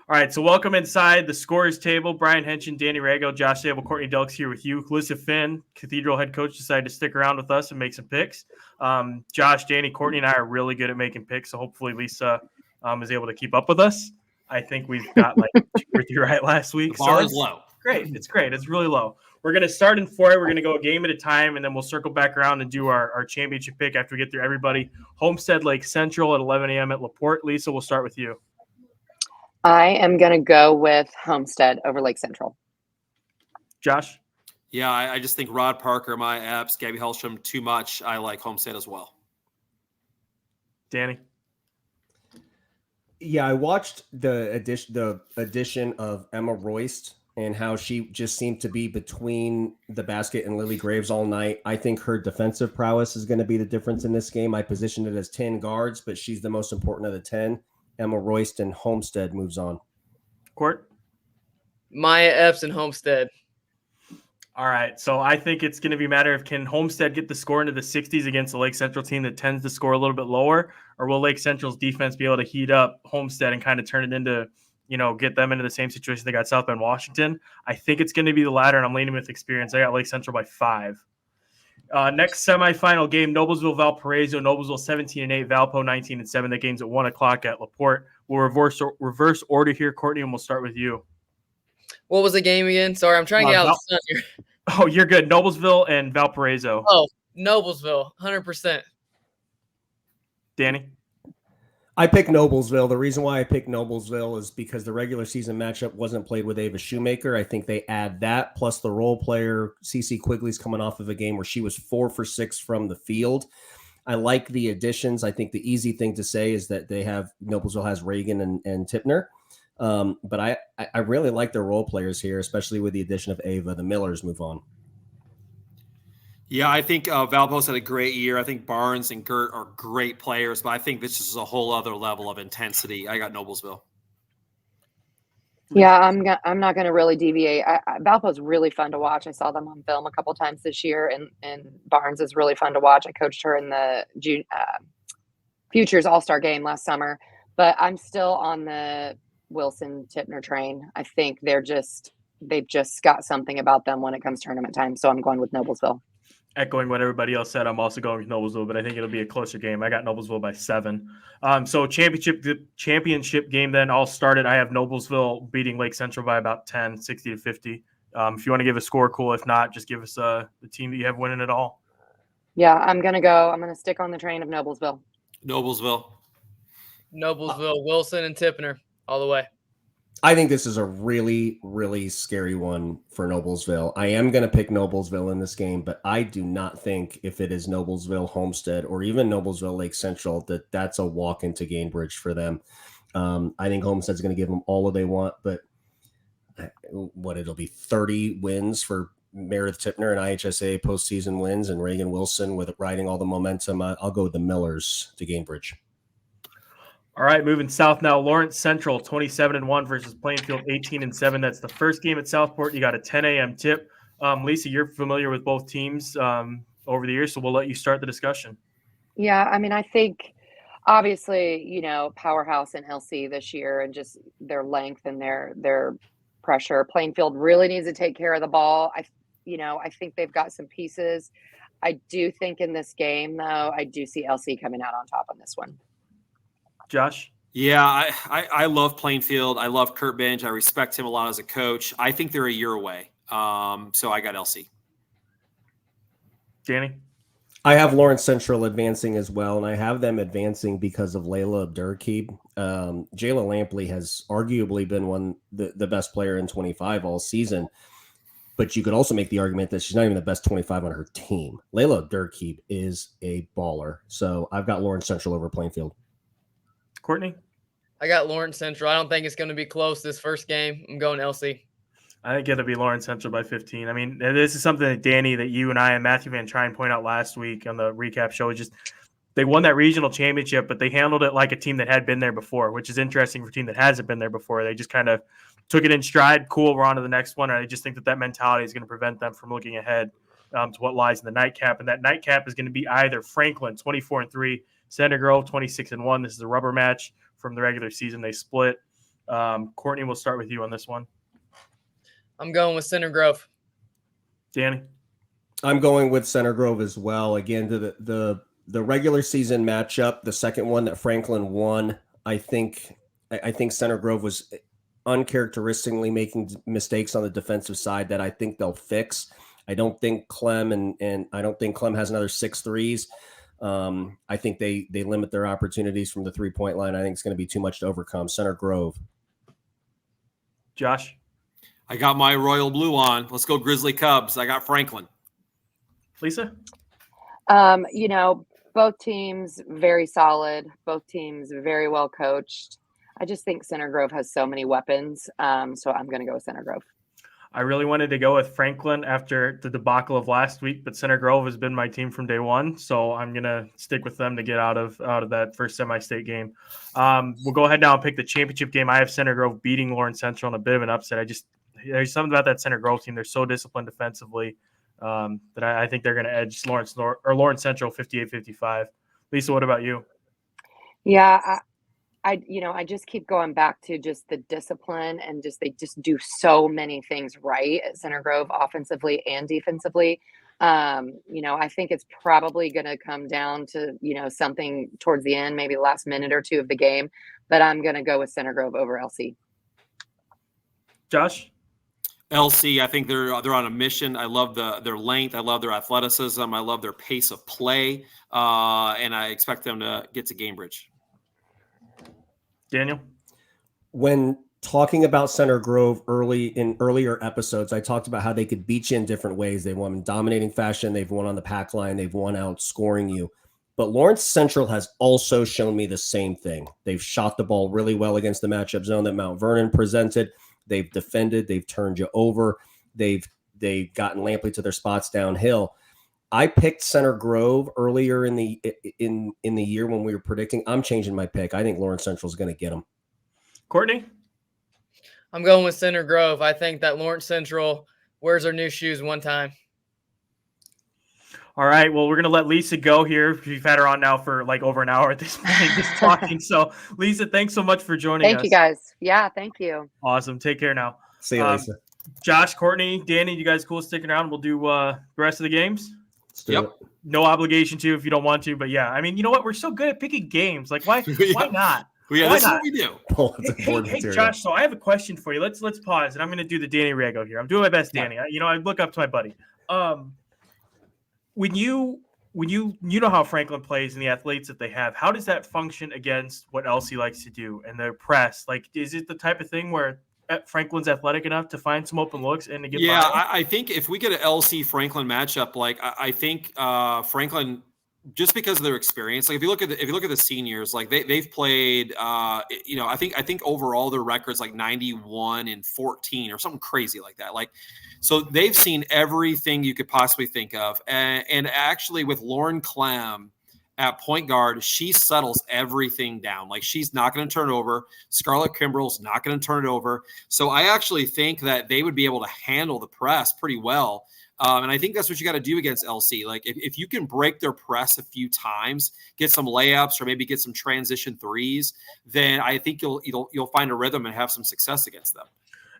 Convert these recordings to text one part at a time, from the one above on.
All right, so welcome inside the scorers table. Brian Haenchen, Danny Riego, Josh Sabol, Courtney Delks here with you. Lisa Finn, Cathedral head coach, decided to stick around with us and make some picks. Josh, Danny, Courtney, and I are really good at making picks, so hopefully Lisa is able to keep up with us. I think we've got like 2 or 3 right last week. The bar is low. Great. It's great. It's really low. We're going to start in 4. We're going to go a game at a time, and then we'll circle back around and do our championship pick after we get through everybody. Homestead, Lake Central at 11 a.m. at LaPorte. Lisa, we'll start with you. I am going to go with Homestead over Lake Central. Josh? Yeah, I just think Rod Parker, my Epps, Gabby Hellstrom, too much. I like Homestead as well. Danny? Yeah, I watched the addition of Emma Royst and how she just seemed to be between the basket and Lily Graves all night. I think her defensive prowess is going to be the difference in this game. I positioned it as 10 guards, but she's the most important of the 10. Emma Royst and Homestead moves on. Court? Maya Epps and Homestead. All right, so I think it's going to be a matter of can Homestead get the score into the 60s against the Lake Central team that tends to score a little bit lower, or will Lake Central's defense be able to heat up Homestead and kind of turn it into, get them into the same situation they got South Bend, Washington? I think it's going to be the latter, and I'm leaning with experience. I got Lake Central by 5. Next semifinal game, Nolesville, Valparaiso. Nolesville 17-8, Valpo 19-7. That game's at 1 o'clock at LaPorte. We'll reverse order here, Courtney, and we'll start with you. What was the game again? Sorry, I'm trying to get out of the sun here. Oh, you're good. Nolesville and Valparaiso. Oh, Nolesville, 100%. Danny? I picked Nolesville. The reason why I picked Nolesville is because the regular season matchup wasn't played with Ava Shoemaker. I think they add that plus the role player. Cece Quigley's coming off of a game where she was 4 for 6 from the field. I like the additions. I think the easy thing to say is that Nolesville has Reagan and Tipner. But I really like their role players here, especially with the addition of Ava. The Millers move on. Yeah, I think Valpo's had a great year. I think Barnes and Gert are great players, but I think this is a whole other level of intensity. I got Nolesville. Yeah, I'm not going to really deviate. Valpo's really fun to watch. I saw them on film a couple times this year, and Barnes is really fun to watch. I coached her in the Futures All-Star game last summer, but I'm still on the Wilson Tipner train. I think they've just got something about them when it comes tournament time. So I'm going with Nolesville. Echoing what everybody else said, I'm also going with Nolesville, but I think it'll be a closer game. I got Nolesville by 7. So championship game then all started. I have Nolesville beating Lake Central by about 10, 60-50. If you want to give a score, cool. If not, just give us the team that you have winning it all. Yeah, I'm going to stick on the train of Nolesville. Nolesville, Wilson, and Tipner all the way. I think this is a really, really scary one for Nolesville. I am going to pick Nolesville in this game, but I do not think if it is Nolesville, Homestead, or even Nolesville, Lake Central, that's a walk into Gainbridge for them. I think Homestead's going to give them all that they want, but it'll be 30 wins for Meredith Tipner and IHSA postseason wins, and Reagan Wilson with riding all the momentum. I'll go with the Millers to Gainbridge. All right, moving south now. Lawrence Central 27-1 versus Plainfield 18-7. That's the first game at Southport. You got a 10 a.m. tip. Lisa, you're familiar with both teams over the years, so we'll let you start the discussion. Yeah, I mean, I think obviously, powerhouse in LC this year and just their length and their pressure. Plainfield really needs to take care of the ball. I think they've got some pieces. I do think in this game, though, I do see LC coming out on top on this one. Josh? Yeah, I love Plainfield. I love Kurt Benj. I respect him a lot as a coach. I think they're a year away. So I got LC. Danny? I have Lawrence Central advancing as well, and I have them advancing because of Layla Abdurraqib. Jayla Lampley has arguably been the best player in 25 all season, but you could also make the argument that she's not even the best 25 on her team. Layla Abdurraqib is a baller, so I've got Lawrence Central over Plainfield. Courtney? I got Lawrence Central. I don't think it's going to be close this first game. I'm going LC. I think it'll be Lawrence Central by 15. I mean, this is something that Danny, that you and I and Matthew Van Trine point out last week on the recap show. Just they won that regional championship, but they handled it like a team that had been there before, which is interesting for a team that hasn't been there before. They just kind of took it in stride. Cool, we're on to the next one. And I just think that mentality is going to prevent them from looking ahead to what lies in the nightcap. And that nightcap is going to be either Franklin 24-3, Center Grove 26-1. This is a rubber match from the regular season. They split. Courtney, we'll start with you on this one. I'm going with Center Grove. Danny? I'm going with Center Grove as well. Again, to the regular season matchup, the second one that Franklin won, I think Center Grove was uncharacteristically making mistakes on the defensive side that I think they'll fix. I don't think Clem and I don't think Clem has another 6 threes. I think they limit their opportunities from the 3-point line. I think it's going to be too much to overcome. Center Grove. Josh? I got my royal blue on. Let's go Grizzly Cubs. I got Franklin. Lisa? Both teams very solid. Both teams very well coached. I just think Center Grove has so many weapons. So I'm going to go with Center Grove. I really wanted to go with Franklin after the debacle of last week, but Center Grove has been my team from day one, so I'm gonna stick with them to get out of that first semi-state game. We'll go ahead now and pick the championship game. I have Center Grove beating Lawrence Central in a bit of an upset. There's something about that Center Grove team. They're so disciplined defensively that I think they're going to edge Lawrence Central 58-55. Lisa, what about you? Yeah, I just keep going back to just the discipline and they just do so many things right at Center Grove offensively and defensively. I think it's probably going to come down to, something towards the end, maybe the last minute or two of the game, but I'm going to go with Center Grove over LC. Josh? LC, I think they're on a mission. I love their length. I love their athleticism. I love their pace of play. And I expect them to get to Cambridge. Daniel? When talking about Center Grove earlier episodes, I talked about how they could beat you in different ways. They won in dominating fashion. They've won on the pack line. They've won outscoring you. But Lawrence Central has also shown me the same thing. They've shot the ball really well against the matchup zone that Mount Vernon presented. They've defended. They've turned you over. They've gotten Lampley to their spots downhill. I picked Center Grove earlier in the year when we were predicting. I'm changing my pick. I think Lawrence Central is going to get them. Courtney? I'm going with Center Grove. I think that Lawrence Central wears their new shoes one time. All right. Well, we're going to let Lisa go here. We've had her on now for like over an hour at this point, just talking. So, Lisa, thanks so much for joining us. Thank you, guys. Yeah, thank you. Awesome. Take care now. See you, Lisa. Josh, Courtney, Danny, you guys cool sticking around? We'll do the rest of the games. Yep. No obligation to if you don't want to, but yeah. I mean, you know what? We're so good at picking games. Like, why not? Yeah, that's what we do. Hey, Josh, so I have a question for you. Let's pause, and I'm going to do the Danny Riego here. I'm doing my best, Danny. I look up to my buddy. When you know how Franklin plays and the athletes that they have, how does that function against what LC likes to do and their press? Like, is it the type of thing where Franklin's athletic enough to find some open looks and to get by? I think if we get an LC Franklin matchup, like I think Franklin, just because of their experience, like if you look at the seniors, like they've played, I think overall their record's like 91-14 or something crazy like that. Like, so they've seen everything you could possibly think of, and actually with Lauren Clem at point guard, she settles everything down. Like, she's not going to turn it over. Scarlett Kimbrell's not going to turn it over. So I actually think that they would be able to handle the press pretty well. And I think that's what you got to do against LC. Like, if you can break their press a few times, get some layups or maybe get some transition threes, then I think you'll find a rhythm and have some success against them.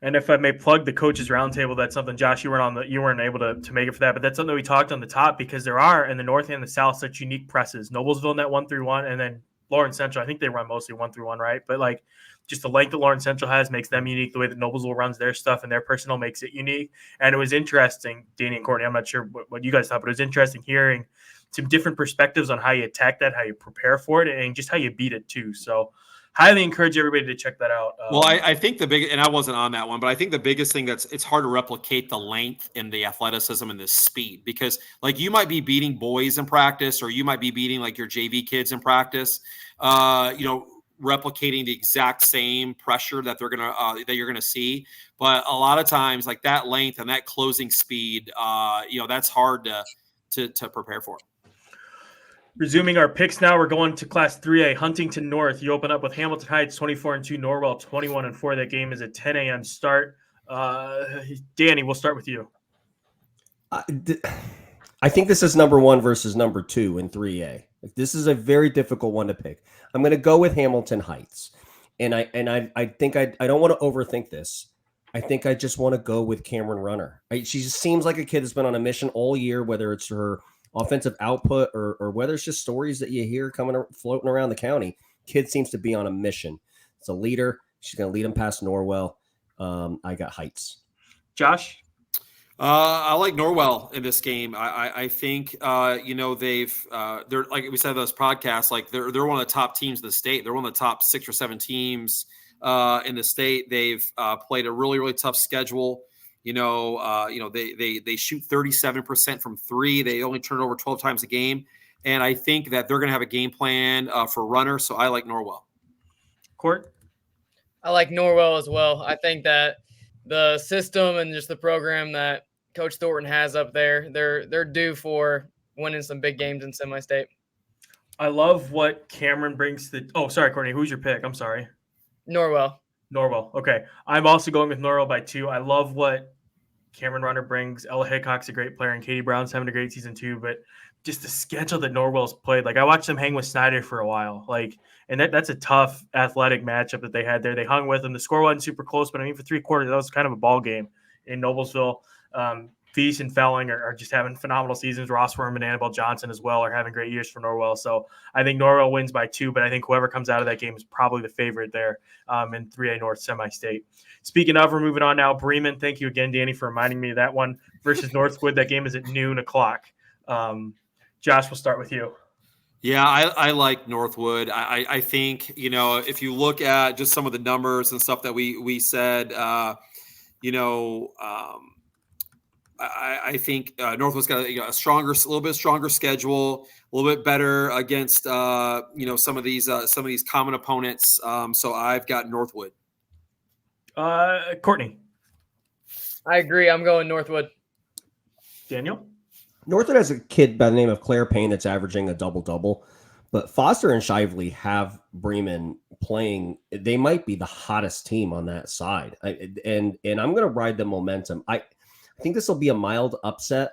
And if I may plug the coaches roundtable, that's something, Josh, you weren't able to make it for that, but that's something we talked on the top, because there are in the North and the South such unique presses. Noblesville net 1-3-1, and then Lawrence Central, I think they run mostly 1-3-1, right? But like, just the length that Lawrence Central has makes them unique. The way that Noblesville runs their stuff and their personnel makes it unique. And it was interesting, Danny and Courtney, I'm not sure what you guys thought, but it was interesting hearing some different perspectives on how you attack that, how you prepare for it, and just how you beat it too. So highly encourage everybody to check that out. Well, I think and I wasn't on that one, but I think the biggest thing it's hard to replicate the length and the athleticism and the speed, because like you might be beating boys in practice, or you might be beating like your JV kids in practice, replicating the exact same pressure that you're gonna see. But a lot of times, like that length and that closing speed, that's hard to prepare for. Resuming our picks now, we're going to Class 3A, Huntington North. You open up with Hamilton Heights 24-2, Norwell 21-4. That game is a 10 a.m. start. Danny, we'll start with you. I think this is number 1 versus number 2 in 3A. This is a very difficult one to pick. I'm going to go with Hamilton Heights. And I think I don't want to overthink this. I think I just want to go with Cameron Runner. She just seems like a kid that's been on a mission all year, whether it's her offensive output or whether it's just stories that you hear floating around the county. Kid seems to be on a mission. It's a leader. She's going to lead him past Norwell. I got Heights. Josh? I like Norwell in this game. I think they're like we said in those podcasts, like they're one of the top teams in the state. They're one of the top 6 or 7 teams in the state. They've played a really, really tough schedule. They shoot 37% from 3. They only turn it over 12 times a game, and I think that they're going to have a game plan for Runner. So I like Norwell. Court? I like Norwell as well. I think that the system and just the program that Coach Thornton has up there, they're due for winning some big games in semi-state. I love what Cameron brings to – oh, sorry, Courtney. Who's your pick? I'm sorry. Norwell. Okay. I'm also going with Norwell by 2. I love what Cameron Runner brings. Ella Hickok's a great player, and Katie Brown's having a great season too. But just the schedule that Norwell's played, like I watched them hang with Snyder for a while, and that's a tough athletic matchup that they had there. They hung with them. The score wasn't super close, but I mean for 3 quarters that was kind of a ball game in Noblesville. Feast and Felling are just having phenomenal seasons. Rossworm and Annabelle Johnson as well are having great years for Norwell. So I think Norwell wins by 2, but I think whoever comes out of that game is probably the favorite there in 3A North Semi-State. Speaking of, we're moving on now. Bremen, thank you again, Danny, for reminding me of that one versus Northwood. That game is at noon o'clock. Josh, we'll start with you. Yeah, I like Northwood. I think, if you look at just some of the numbers and stuff that we said, I think Northwood's got a little bit stronger schedule, a little bit better against some of these common opponents. So I've got Northwood. Courtney. I agree. I'm going Northwood. Daniel. Northwood has a kid by the name of Claire Payne that's averaging a double-double, but Foster and Shively have Bremen playing. They might be the hottest team on that side, and I'm going to ride the momentum. I think this will be a mild upset,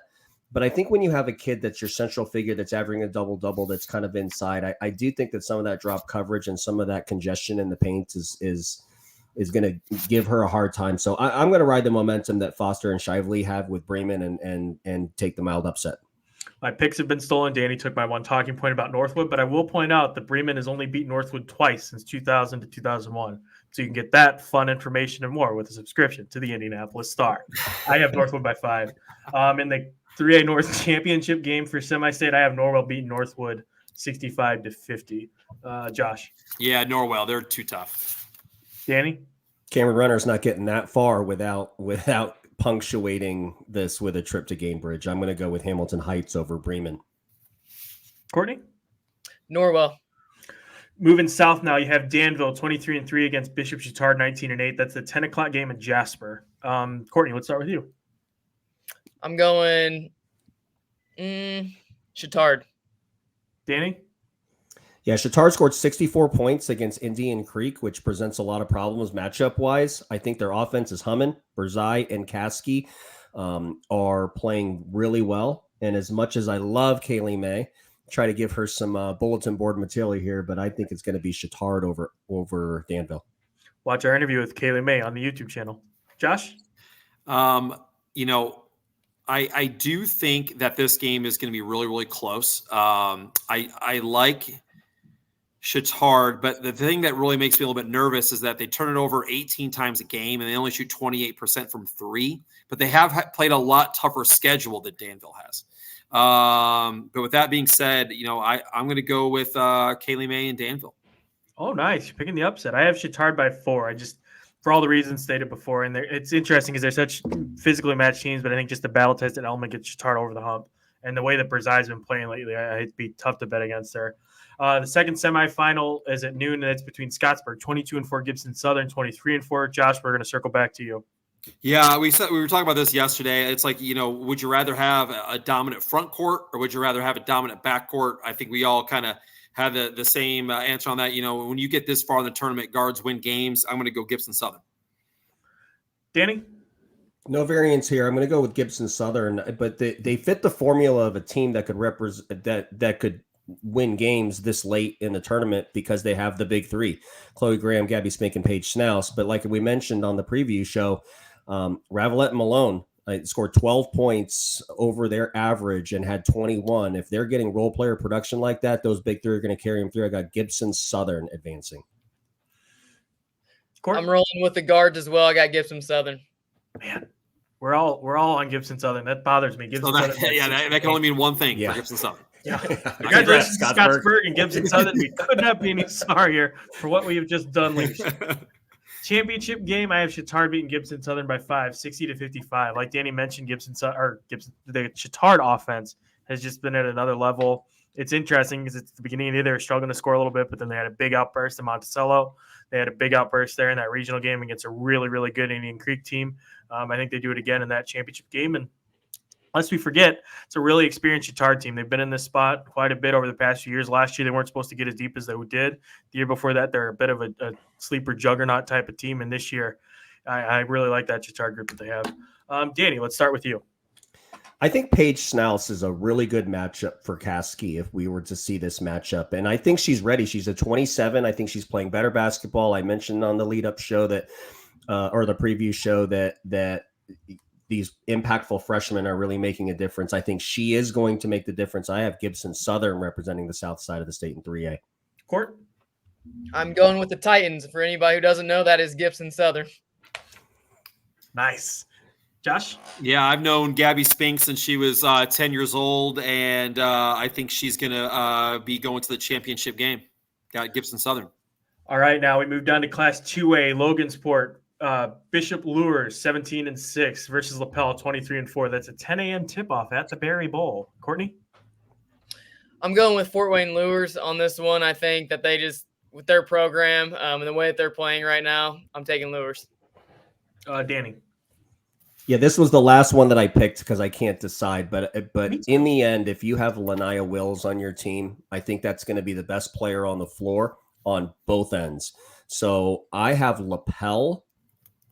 but I think when you have a kid that's your central figure that's averaging a double-double that's kind of inside, I do think that some of that drop coverage and some of that congestion in the paint is going to give her a hard time. So I'm going to ride the momentum that Foster and Shively have with Bremen and take the mild upset. My picks have been stolen. Danny took my one talking point about Northwood, but I will point out that Bremen has only beaten Northwood twice since 2000 to 2001. So you can get that fun information and more with a subscription to the Indianapolis Star. I have Northwood by 5. In the 3A North Championship game for Semi-State, I have Norwell beating Northwood 65-50. Josh. Yeah, Norwell. They're too tough. Danny? Cameron Runner's not getting that far without punctuating this with a trip to Gamebridge. I'm going to go with Hamilton Heights over Bremen. Courtney? Norwell. Moving south now, you have Danville 23-3 against Bishop Chatard 19-8. That's the 10 o'clock game in Jasper. Courtney, let's start with you. I'm going Chatard. Danny? Yeah, Chatard scored 64 points against Indian Creek, which presents a lot of problems matchup-wise. I think their offense is humming. Berzai and Kasky are playing really well. And as much as I love Kaylee May, try to give her some bulletin board material here, but I think it's going to be Chatard over Danville. Watch our interview with Kaylee May on the YouTube channel. Josh? I do think that this game is going to be really, really close. I like Chatard, but the thing that really makes me a little bit nervous is that they turn it over 18 times a game and they only shoot 28% from 3, but they have played a lot tougher schedule than Danville has. But with that being said, I'm going to go with Kaylee May and Danville. Oh, nice. You're picking the upset. I have Chatard by 4. For all the reasons stated before, and it's interesting because they're such physically matched teams, but I think just the battle-tested element gets Chatard over the hump. And the way that Berzai's been playing lately, it'd be tough to bet against her. The second semifinal is at noon, and it's between Scottsburg, 22-4, Gibson Southern, 23-4. Josh, we're going to circle back to you. Yeah, we were talking about this yesterday. It's like, would you rather have a dominant front court or would you rather have a dominant back court? I think we all kind of have the same answer on that. When you get this far in the tournament, guards win games. I'm going to go Gibson Southern. Danny? No variance here. I'm going to go with Gibson Southern, but they fit the formula of a team that could represent that could win games this late in the tournament because they have the big three: Chloe Graham, Gabby Spink, and Paige Schnaus. But like we mentioned on the preview show, Ravelette and Malone scored 12 points over their average and had 21. If they're getting role player production like that, those big three are going to carry them through. I got Gibson Southern advancing. I'm rolling with the guards as well. I got Gibson Southern. Man, we're all on Gibson Southern. That bothers me. Gibson Southern. That can only mean one thing for Gibson Southern. Yeah. Congratulations to Scottsburg and Gibson Southern. We could not be any sorrier for what we have just done, ladies. Championship game, I have Chittard beating Gibson Southern by 5, 60-55. Like Danny mentioned, the Chittard offense has just been at another level. It's interesting because it's the beginning of the year. They were struggling to score a little bit, but then they had a big outburst in Monticello. They had a big outburst there in that regional game against a really, really good Indian Creek team. I think they do it again in that championship game. And lest we forget, it's a really experienced Chittard team. They've been in this spot quite a bit over the past few years. Last year, they weren't supposed to get as deep as they did. The year before that, they're a bit of a sleeper juggernaut type of team. And this year, I really like that Chittard group that they have. Danny, let's start with you. I think Paige Schnaus is a really good matchup for Caskey if we were to see this matchup. And I think she's ready. She's a 27. I think she's playing better basketball. I mentioned on the lead-up show that, or the preview show that these impactful freshmen are really making a difference. I think she is going to make the difference. I have Gibson Southern representing the south side of the state in 3A. Court? I'm going with the Titans. For anybody who doesn't know, that is Gibson Southern. Nice. Josh? Yeah, I've known Gabby Spink since she was 10 years old, and I think she's going to be going to the championship game. Got Gibson Southern. All right, now we move down to Class 2A, Logansport. Bishop Lures 17-6 versus LaPel 23-4. That's a 10 a.m. tip-off at the Berry Bowl. Courtney? I'm going with Fort Wayne Lures on this one. I think that they just, with their program and the way that they're playing right now, I'm taking Lures. Danny? Yeah, this was the last one that I picked because I can't decide. But in the end, if you have Lanaya Wills on your team, I think that's going to be the best player on the floor on both ends. So I have LaPel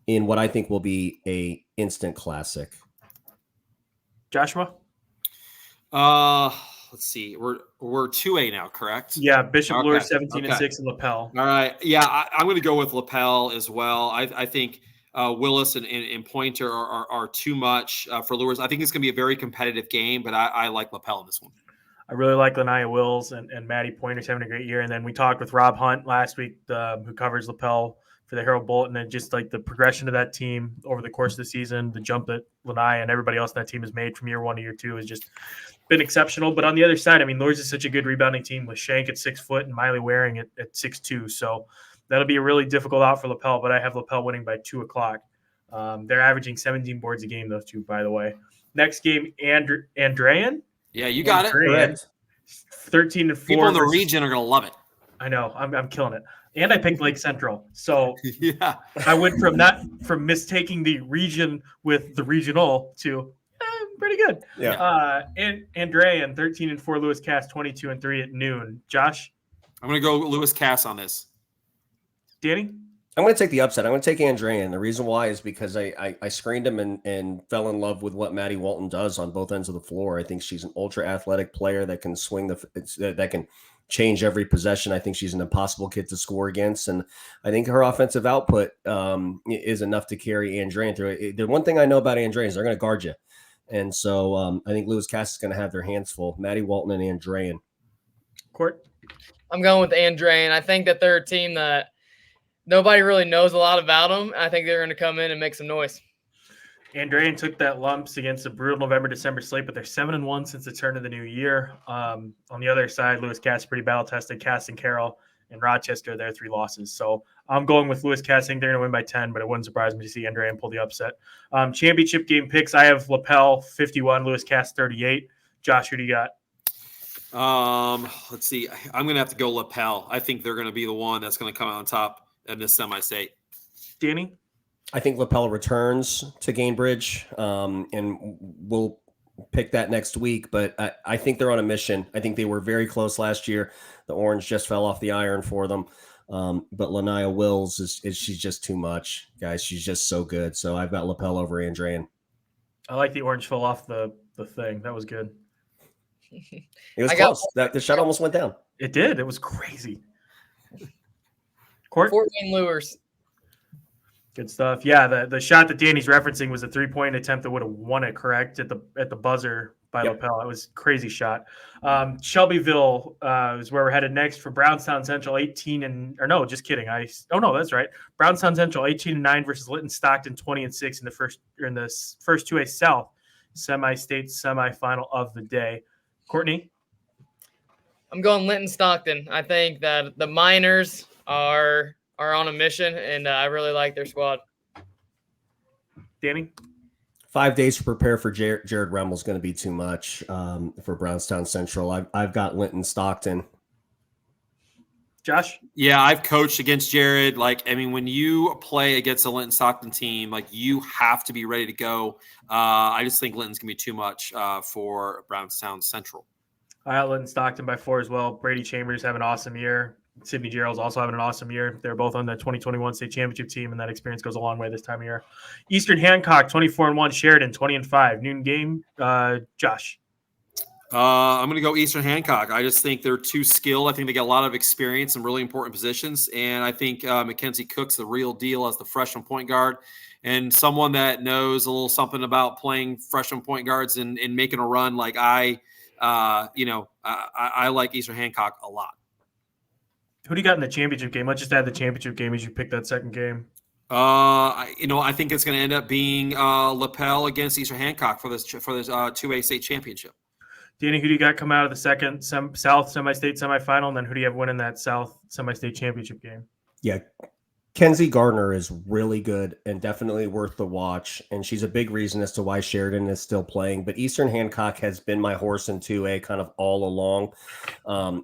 in what I think will be a instant classic. Joshua? Let's see. We're 2A now, correct? Yeah, Bishop Okay. Lures 17-6 and LaPel. All right. Yeah, I'm going to go with LaPel as well. I think Willis and Pointer are too much for Lures. I think it's going to be a very competitive game, but I like LaPel in this one. I really like Lanaya Wills and Maddie Pointer's having a great year. And then we talked with Rob Hunt last week, who covers LaPel for the Herald Bulletin, and just like the progression of that team over the course of the season, the jump that Lanaya and everybody else in that team has made from year 1 to year 2 has just been exceptional. But on the other side, I mean, Lures is such a good rebounding team with Shank at 6 foot and Miley Waring at 6'2". So that'll be a really difficult out for LaPel, but I have LaPel winning by 2 o'clock. They're averaging 17 boards a game, those two, by the way. Next game, Andrean. Yeah, you got it. 13-4. People in the region are going to love it. I know. I'm killing it. And I picked Lake Central. So yeah, I went from mistaking the region with the regional to pretty good. Yeah. And Andrean 13-4, Lewis Cass 22-3 at noon. Josh? I'm going to go Lewis Cass on this. Danny? I'm going to take the upset. I'm going to take Andrean. The reason why is because I screened him and fell in love with what Maddie Walton does on both ends of the floor. I think she's an ultra athletic player that can swing that can change every possession. I think she's an impossible kid to score against, and I think her offensive output is enough to carry Andrean through it. The one thing I know about Andrean is they're going to guard you, and so I think Lewis Cass is going to have their hands full. Maddie Walton and Andrean. Court? I'm going with Andrean. I think that they're a team that nobody really knows a lot about them. I think they're going to come in and make some noise. Andrean took that lumps against a brutal November-December slate, but they're 7-1 since the turn of the new year. On the other side, Lewis Cass pretty battle-tested. Cass and Carroll and Rochester, their 3 losses. So I'm going with Lewis Cass. I think they're going to win by 10, but it wouldn't surprise me to see Andrean pull the upset. Championship game picks, I have LaPel 51, Lewis Cass 38. Josh, who do you got? Let's see. I'm going to have to go LaPel. I think they're going to be the one that's going to come out on top in this semi-state. Danny? I think LaPel returns to Gainbridge, and we'll pick that next week. But I think they're on a mission. I think they were very close last year. The orange just fell off the iron for them. But Lanaya Wills she's just too much, guys. She's just so good. So I've got LaPel over Andrean. I like the orange fell off the thing. That was good. It was I got close. The shot almost went down. It did. It was crazy. Court? 14 lures. Good stuff. Yeah, the shot that Danny's referencing was a 3-point attempt that would have won it, correct, at the buzzer by Lapel. It was a crazy shot. Shelbyville is where we're headed next for Brownstown Central 18 just kidding. That's right. Brownstown Central 18-9 versus Linton Stockton 20-6 in the first 2A South semi-state semifinal of the day. Courtney? I'm going Linton Stockton. I think that the Miners are on a mission, and I really like their squad. Danny? 5 days to prepare for Jared Remmel is going to be too much for Brownstown Central. I've got Linton Stockton. Josh? Yeah, I've coached against Jared. When you play against a Linton Stockton team, you have to be ready to go. I just think Linton's going to be too much for Brownstown Central. I got Linton Stockton by 4 as well. Brady Chambers having an awesome year. Sydney Gerald's also having an awesome year. They're both on the 2021 state championship team, and that experience goes a long way this time of year. Eastern Hancock, 24-1. Sheridan, 20-5. Noon game. Josh? I'm going to go Eastern Hancock. I just think they're too skilled. I think they got a lot of experience in really important positions, and I think Mackenzie Cook's the real deal as the freshman point guard and someone that knows a little something about playing freshman point guards and making a run. I like Eastern Hancock a lot. Who do you got in the championship game? Let's just add the championship game as you pick that second game. I think it's going to end up being Lapel against Eastern Hancock for this 2A state championship. Danny, who do you got come out of the second South semi-state semifinal, and then who do you have winning that South semi-state championship game? Yeah, Kenzie Gardner is really good and definitely worth the watch, and she's a big reason as to why Sheridan is still playing. But Eastern Hancock has been my horse in 2A kind of all along.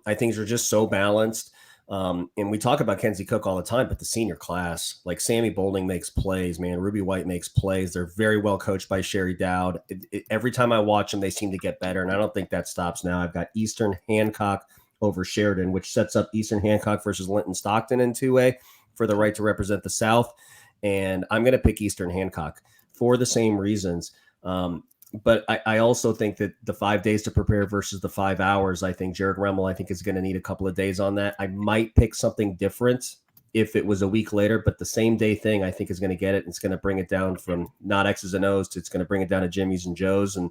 I think they're just so balanced. And we talk about Kenzie Cook all the time, but the senior class, like Sammy Boulding makes plays, man. Ruby White makes plays. They're very well coached by Sherry Dowd. Every time I watch them, they seem to get better, and I don't think that stops now. I've got Eastern Hancock over Sheridan, which sets up Eastern Hancock versus Linton Stockton in 2A for the right to represent the South. And I'm going to pick Eastern Hancock for the same reasons. But I also think that the 5 days to prepare versus the 5 hours, I think Jared Remmel, is going to need a couple of days on that. I might pick something different if it was a week later, but the same day thing I think is going to get it. It's going to bring it down from not X's and O's to it's going to bring it down to Jimmy's and Joe's. And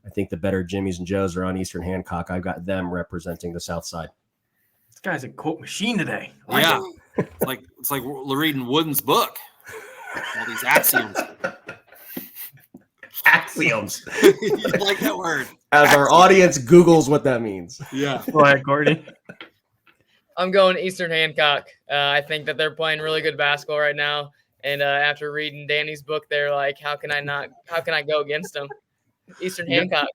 I think the better Jimmy's and Joe's are on Eastern Hancock. I've got them representing the South side. This guy's a quote machine today. Yeah. It's like we're reading Wooden's book. All these axioms. Axioms. You like that word. As our audience Googles what that means. Yeah. Go ahead, Courtney. I'm going Eastern Hancock. I think that they're playing really good basketball right now. And after reading Danny's book, they're like, how can I go against them? Eastern Hancock.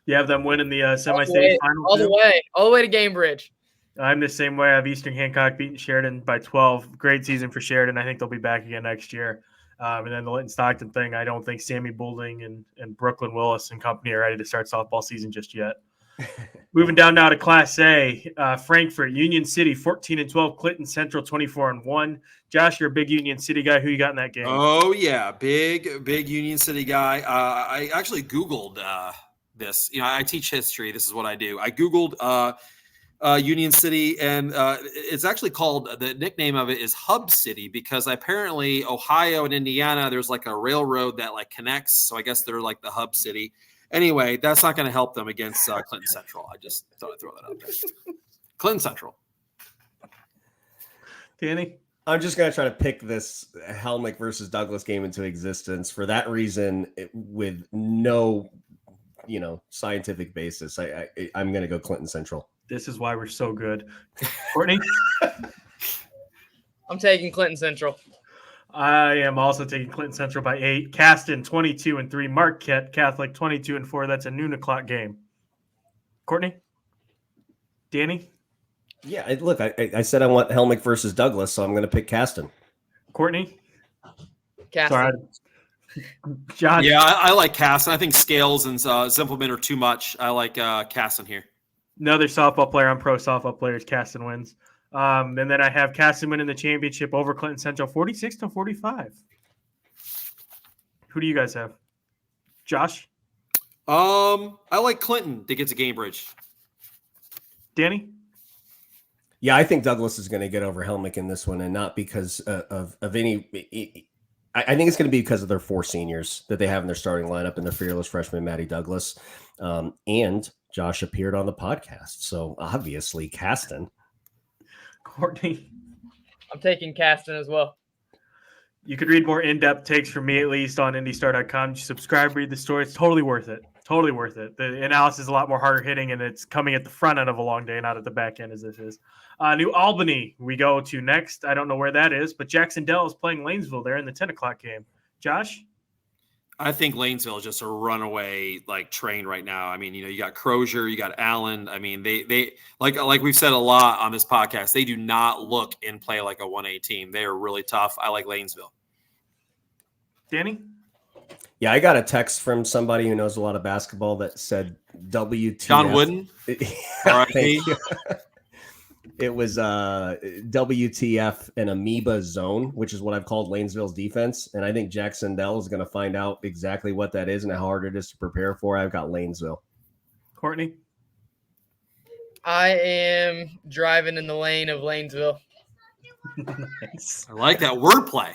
You have them winning the semi-state final. All the way to Gamebridge. I'm the same way. I have Eastern Hancock beating Sheridan by 12. Great season for Sheridan. I think they'll be back again next year. And then the Linton Stockton thing, I don't think Sammy Boulding and Brooklyn Willis and company are ready to start softball season just yet. Moving down now to Class A, Frankfort, Union City, 14-12, Clinton Central, 24-1. Josh, you're a big Union City guy. Who you got in that game? Oh, yeah, big Union City guy. I actually Googled this. I teach history. This is what I do. I Googled Union City, and it's actually called, the nickname of it is Hub City, because apparently Ohio and Indiana, there's like a railroad that connects. So I guess they're like the Hub City. Anyway, that's not going to help them against Clinton Central. I just thought I'd throw that out there. Clinton Central. Danny? I'm just going to try to pick this Helmick versus Douglas game into existence for that reason, with no, scientific basis. I'm going to go Clinton Central. This is why we're so good. Courtney? I'm taking Clinton Central. I am also taking Clinton Central by 8. Caston, 22-3. Marquette Catholic, 22-4. That's a noon o'clock game. Courtney? Danny? Yeah, look, I said I want Helmick versus Douglas, so I'm going to pick Caston. Courtney? Caston. Sorry. Josh? Yeah, I like Caston. I think Scales and Zimpleman are too much. I like Caston here. Another softball player. I'm pro softball players. Caston wins. And then I have Caston winning the championship over Clinton Central, 46-45. Who do you guys have? Josh? I like Clinton to get to Cambridge. Danny? Yeah, I think Douglas is going to get over Helmick in this one, and not because of any. I think it's going to be because of their 4 seniors that they have in their starting lineup and their fearless freshman, Maddie Douglas. And Josh appeared on the podcast. So obviously, Caston. Courtney? I'm taking Caston as well. You could read more in-depth takes from me, at least, on IndyStar.com. Just subscribe, read the story. It's totally worth it. Totally worth it. The analysis is a lot more harder hitting, and it's coming at the front end of a long day, not at the back end as this is. New Albany we go to next. I don't know where that is, but Jacksonville is playing Lanesville there in the 10 o'clock game. Josh? I think Lanesville is just a runaway train right now. I mean, you got Crozier, you got Allen. I mean, they like we've said a lot on this podcast. They do not look and play like a 1A team. They are really tough. I like Lanesville. Danny? Yeah, I got a text from somebody who knows a lot of basketball that said WTF. John Wooden. Thank you. It was WTF and amoeba zone, which is what I've called Lanesville's defense. And I think Jacksonville is going to find out exactly what that is and how hard it is to prepare for. I've got Lanesville. Courtney? I am driving in the lane of Lanesville. Nice. I like that wordplay.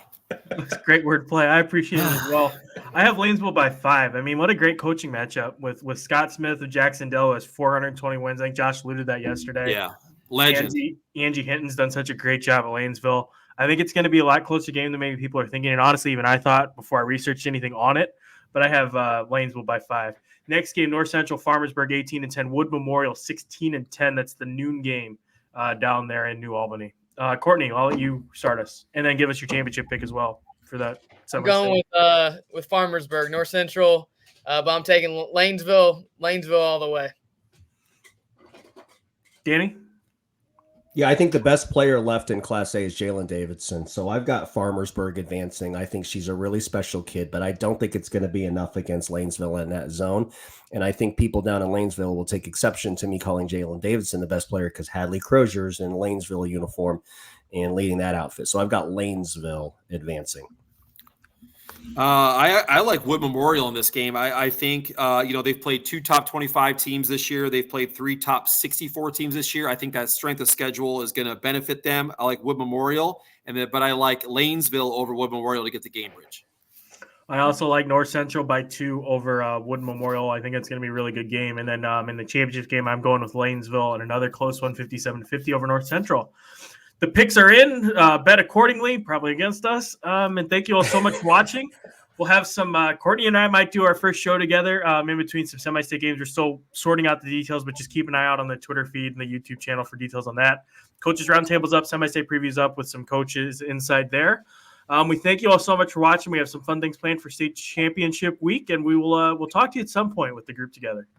That's great wordplay. I appreciate it as well. I have Lanesville by 5. I mean, what a great coaching matchup with Scott Smith of Jacksonville has 420 wins. I think Josh alluded to that yesterday. Yeah, legend. Angie Hinton's done such a great job at Lanesville. I think it's going to be a lot closer game than maybe people are thinking. And honestly, even I thought before I researched anything on it, but I have Lanesville by 5. Next game, North Central Farmersburg 18-10, Wood Memorial 16-10. That's the noon game down there in New Albany. Courtney, I'll let you start us, and then give us your championship pick as well for that. I'm going with Farmersburg, North Central, but I'm taking Lanesville all the way. Danny? Yeah, I think the best player left in Class A is Jalen Davidson. So I've got Farmersburg advancing. I think she's a really special kid, but I don't think it's going to be enough against Lanesville in that zone. And I think people down in Lanesville will take exception to me calling Jalen Davidson the best player because Hadley Crozier's in Lanesville uniform and leading that outfit. So I've got Lanesville advancing. I like Wood Memorial in this game. I think, they've played 2 top 25 teams this year. They've played 3 top 64 teams this year. I think that strength of schedule is going to benefit them. I like Wood Memorial, but I like Lanesville over Wood Memorial to get to Cambridge. I also like North Central by 2 over Wood Memorial. I think it's going to be a really good game. And then in the championship game, I'm going with Lanesville and another close one, 57-50 over North Central. The picks are in. Bet accordingly, probably against us. And thank you all so much for watching. We'll have some Courtney and I might do our first show together in between some semi-state games. We're still sorting out the details, but just keep an eye out on the Twitter feed and the YouTube channel for details on that. Coaches Roundtable's up, semi-state previews up with some coaches inside there. We thank you all so much for watching. We have some fun things planned for state championship week, and we'll talk to you at some point with the group together.